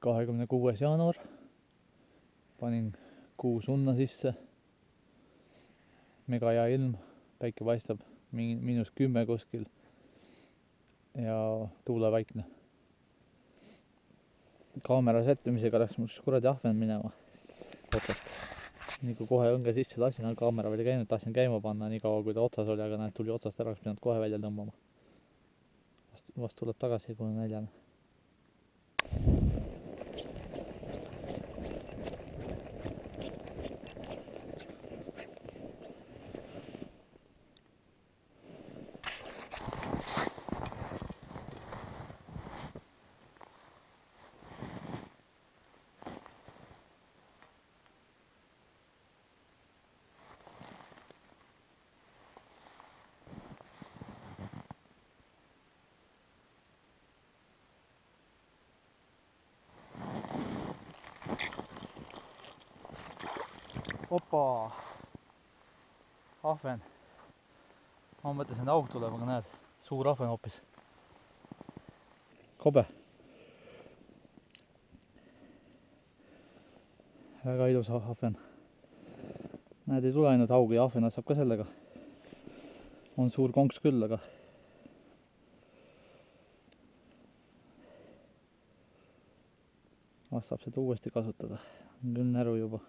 26. jaanuar. Panin kuu sunna sisse. Mega hea ilm, päike paistab -10 kuskil ja tuulevaikne. Kaamera sättimisega läks mul kuradi ahven minema otsast. Nii kui kohe õnge sisse lasin, aga kaamera veel käinud, tahtsin käima panna nii kaua kui ta otsas oli, aga näed, tuli otsast ära, oleks pidanud kohe välja tõmbama. Vast tuleb tagasi, kui on näljane. Opa! Ahven. Ma mõtlesin, et auk tuleb, aga näed, suur ahven hoopis. Kobe. Väga ilus ahven. Näed, ei tule ainult augi ja ahvenad saab ka sellega. On suur konks küll, aga vast saab seda uuesti kasutada. On küll näru juba.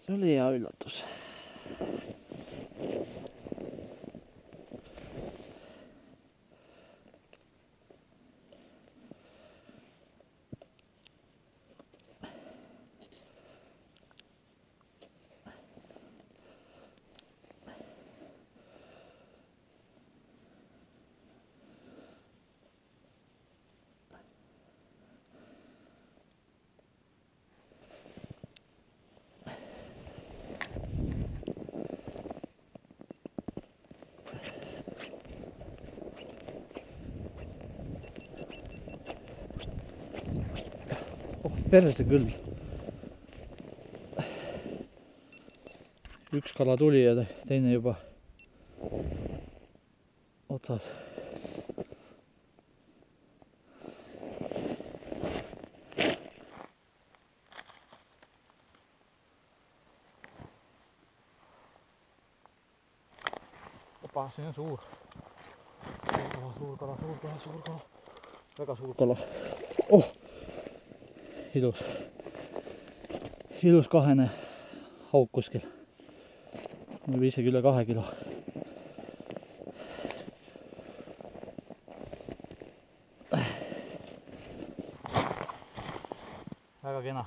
See oli hea üllatus. Perse küll. Üks kala tuli ja teine juba otsas. Opa, siin on suur. Suur kala. Väga suur kala. Oh! Ilus kahene hauk kuskil. Või isegi üle 2 kilo. Väga kena.